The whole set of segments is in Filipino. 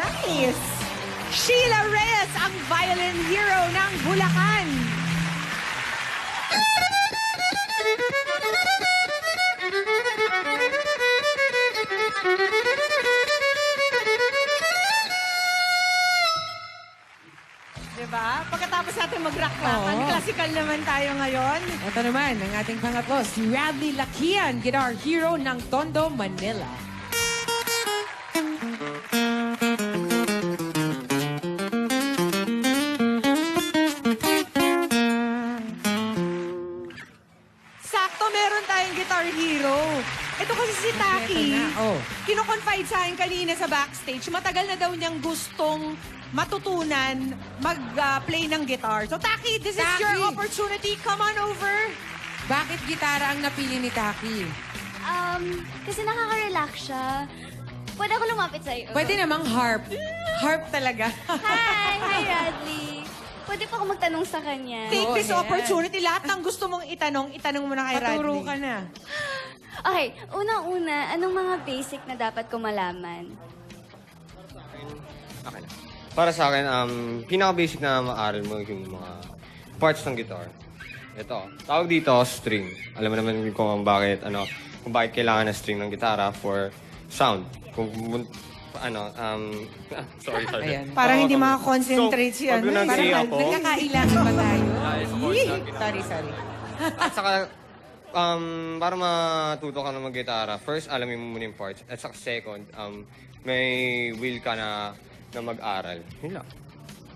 Nice! Sheila Reyes, ang violin hero ng Bulacan. Diba? Pagkatapos natin mag-rock-rockan, Oo. classical naman tayo ngayon. Ito naman, ang ating pangatlo, si Radley Lakian, guitar hero ng Tondo, Manila. Sakto, meron tayong guitar hero. Ito kasi si Taki. Ito na, oh. Kino-confide sa akin kanina sa backstage, matagal na daw niyang gustong matutunan mag-play ng guitar. So, Taki, this is Taki. your opportunity. Come on over. Bakit gitara ang napili ni Taki? Kasi nakaka-relax siya. Pwede ako lumapit sa'yo. Pwede namang harp. Harp talaga. Hi! Hi, Radley. Pwede pa ako magtanong sa kanya. Take Oo, this yan. opportunity. Lahat ng gusto mong itanong mo na kay Radley. Paturo ka na. Okay, una-una, anong mga basic na dapat ko malaman? Okay na. Para sa akin, pinaka-basic na maaral mo yung mga parts ng guitar. Ito, tawag dito, string. Alam mo naman kung bakit kailangan ng string ng gitara for sound. Sorry. Ayan. Para hindi makakonsentrate si pag ano, nag-say Parang ako, nagkakailangan ba tayo? Yes, of course, Yee! nag- Sorry. at saka, para matuto ka ng mag-gitara, first, alamin mo muna yung parts. At saka second, may will ka na mag-aral. Yun lang.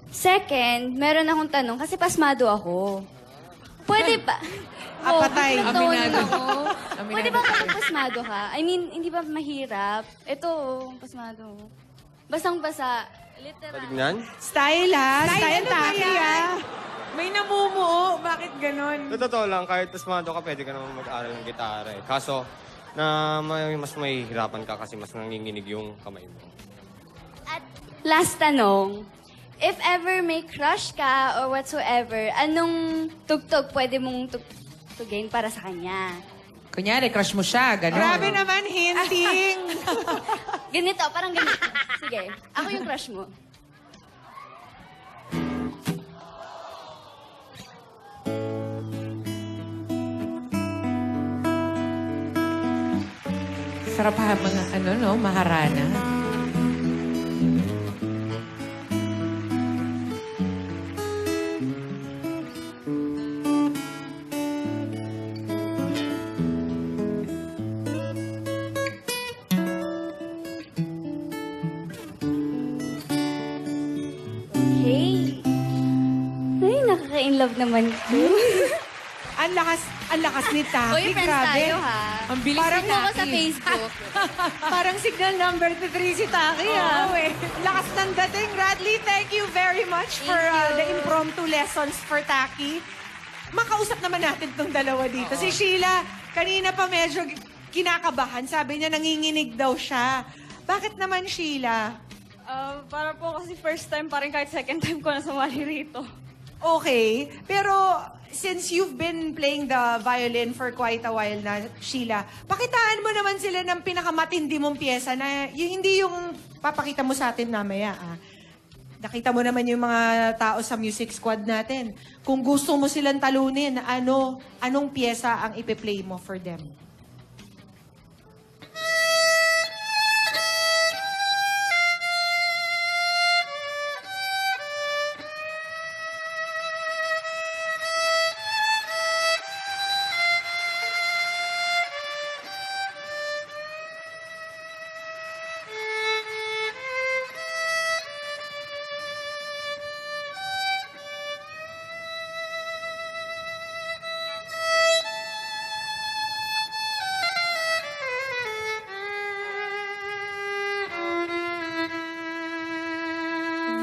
Second, meron akong tanong kasi pasmado ako. Pwede ba? Patay. Aminado. Aminado Pwede ba tayo. kapag pasmado ka? I mean, hindi ba mahirap? Ito, pasmado. Basang-basa. Literal. Patignan? Style, ha? Style, ano ba Taki, yan? ha? May namumuo. Bakit ganon? Sa totoo lang, kahit tasmado ka, pwede ka naman mag-aral ng gitara eh. Kaso, mas mahihirapan ka kasi mas nanginginig yung kamay mo. At last tanong, if ever may crush ka or whatsoever, anong tugtog pwede mong tugtugin para sa kanya? Kunyari, crush mo siya. Ganon. Grabe naman, hinting. Ganito, parang ganito. Sige, ako yung crush mo. Sarap ha, mga maharana. Hey! Ay, nakaka-inlove naman ko. Ang lakas ni Taki. Uy, friends Grabe. tayo ha. Ang bilis Parang ni Follow ko Taki. sa Facebook. Parang signal number 3 si Taki, ha? Oo, eh. Lakas ng dating. Radley, thank you very much for the impromptu lessons for Taki. Makausap naman natin tong dalawa dito. Si Sheila, kanina pa medyo kinakabahan. Sabi niya nanginginig daw siya. Bakit naman, Sheila? Para po kasi first time pa rin kahit second time ko na sumali rito. Okay. Pero since you've been playing the violin for quite a while na, Sheila, pakitaan mo naman sila ng pinakamatindi mong pyesa na hindi yung papakita mo sa atin mamaya. Nakita mo naman yung mga tao sa music squad natin. Kung gusto mo silang talunin, anong pyesa ang ipe-play mo for them?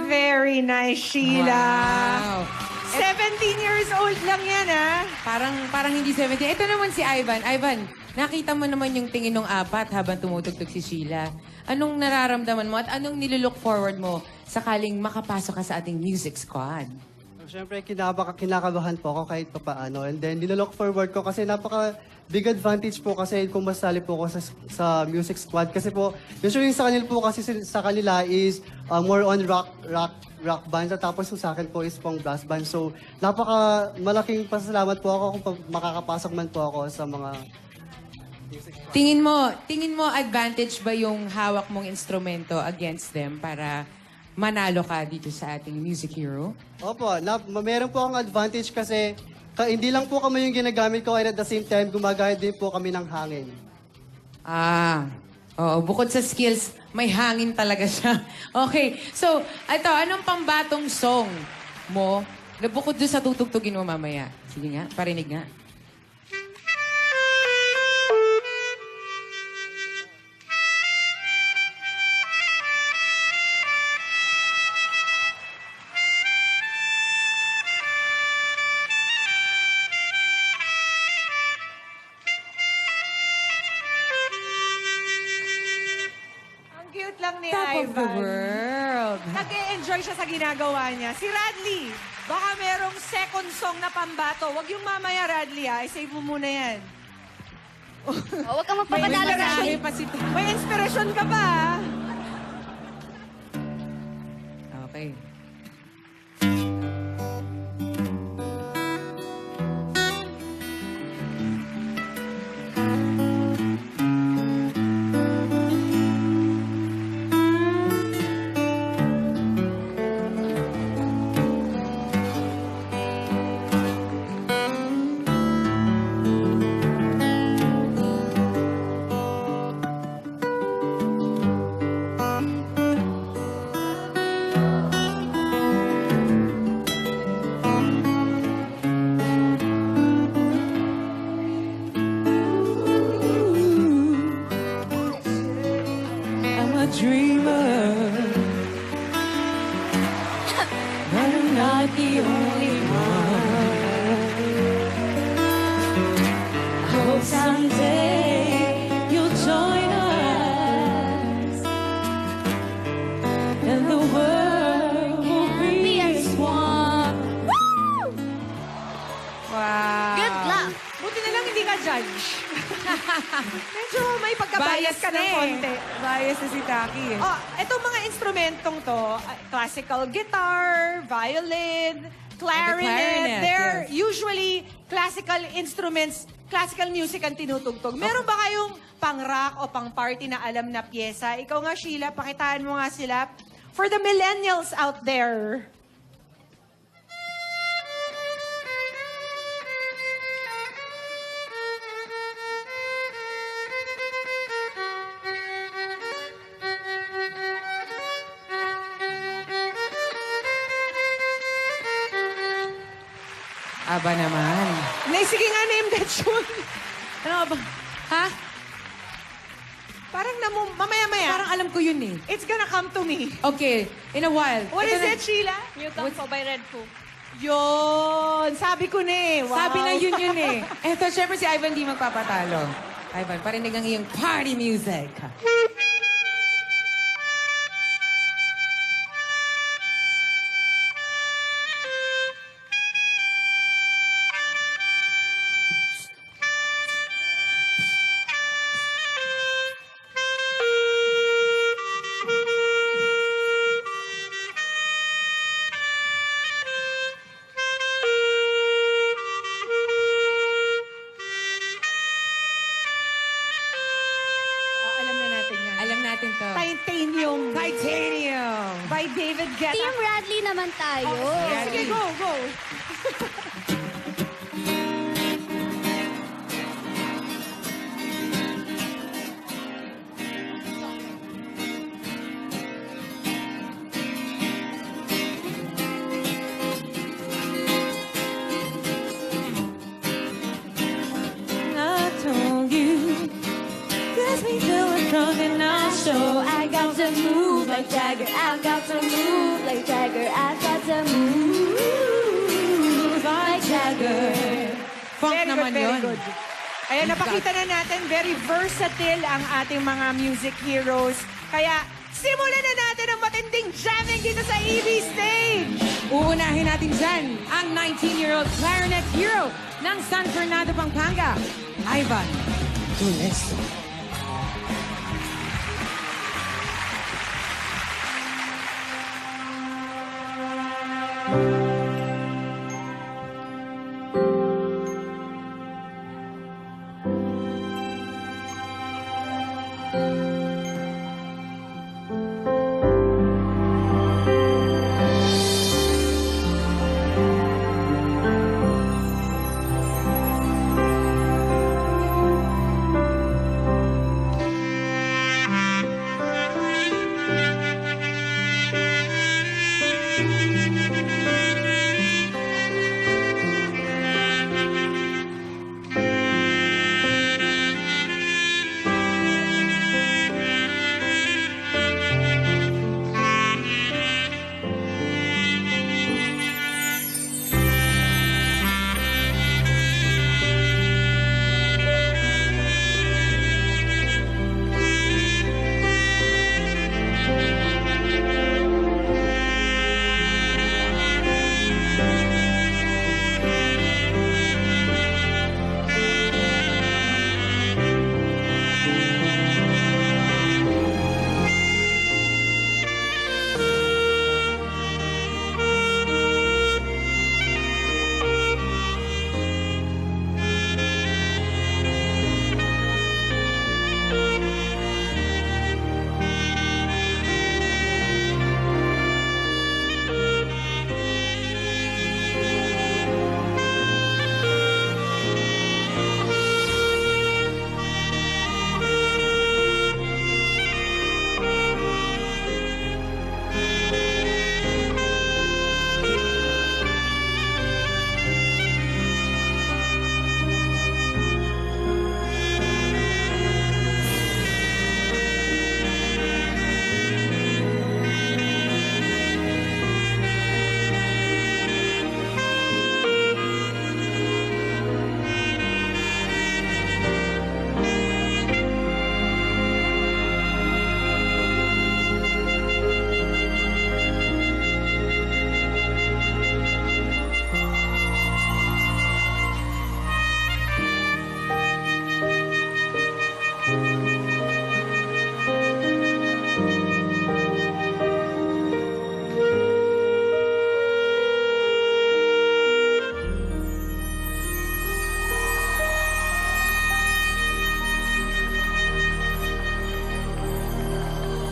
Very nice, Sheila. Wow. 17 years old lang yan, ha? Parang hindi 70. Ito naman si Ivan. Ivan, nakita mo naman yung tingin ng apat habang tumutugtog si Sheila. Anong nararamdaman mo at anong nilulook forward mo sakaling makapasok ka sa ating music squad? Siyempre, kinakabahan po ako kahit papaano. And then, nilalook forward ko kasi big advantage po kasi kung masali po ako sa music squad. Kasi po, usually sa kanila po kasi sa kanila is more on rock band. Tapos yung sa akin po is pang brass band. So, malaking pasalamat po ako kung makakapasok man po ako sa mga music squad. Tingin mo advantage ba yung hawak mong instrumento against them para manalo ka dito sa ating music hero? Opo, meron po akong advantage kasi hindi lang po kami yung ginagamit ko and at the same time, gumagayad din po kami ng hangin. Oo, bukod sa skills, may hangin talaga siya. Okay, so, anong pambatong song mo na bukod doon sa tutugtugin mo mamaya? Sige nga, parinig nga. Ang cute lang ni Top of the Ivan. world. Nag-e-enjoy siya sa ginagawa niya. Si Radley, baka merong second song na pambato. Huwag yung mamaya, Radley, ha? I-save mo muna yan. Huwag kang magpapadala sa Marami akin. pa si... May inspirasyon ka ba, ha? Okay. I'm a dreamer, but I'm not the only one. I hope someday you'll join us, and the world will be as one. Wow. Good luck. Buti na lang hindi ka judge. Medyo may pagka-bias ka ng konti. Bias na si Taki. Oh, itong mga instrumentong to, classical guitar, violin, clarinet, clarinet, they're yes. usually classical instruments, classical music ang tinutugtog. Meron ba kayong pang-rock o pang-party na alam na pyesa? Ikaw nga, Sheila, pakitaan mo nga sila. For the millennials out there. Aba naman. Sige nga, name that tune. Ano ba? Ha? Parang mamaya-maya. Parang alam ko yun eh. It's gonna come to me. Okay, in a while. What Ito is na- it, Sheila? Newton po by Red Hook. Yun! Sabi ko na eh. Wow. Sabi na yun eh. Eto, syempre si Ivan di magpapatalo. Ivan, parinig ang iyong party music. Oh, alam na natin yan. Alam natin to. Titanium. Titanium. By David Guetta. Team Radley naman tayo. Sige, go, go. I told you, cause we feeling drunk and I So I got to move like Jagger. I got to move like Jagger. I got to move like Jagger. Funk Very naman good, very yun. good. Ayan, napakita na natin, very versatile ang ating mga music heroes. Kaya, simulan na natin ang matinding jamming dito sa EB Stage! Uunahin natin dyan ang 19-year-old clarinet hero ng San Fernando, Pampanga. Ivan Tuleso.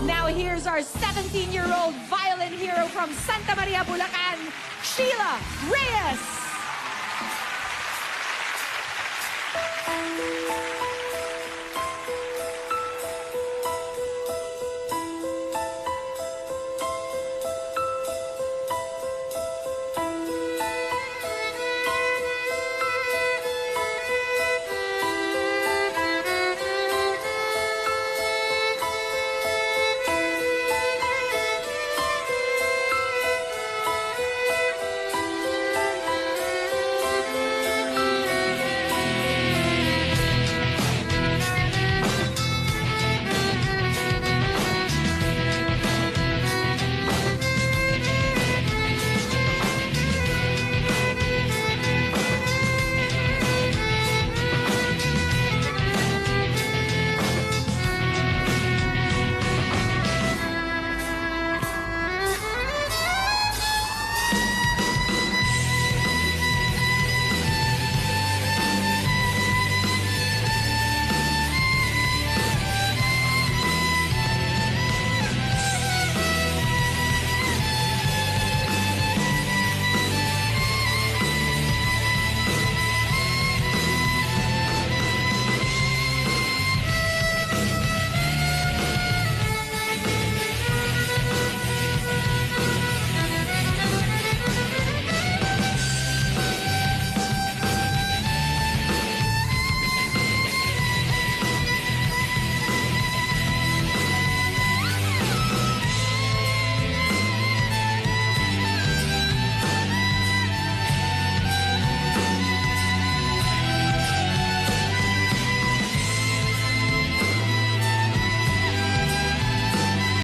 Now here's our 17-year-old violin hero from Santa Maria, Bulacan, Sheila Reyes.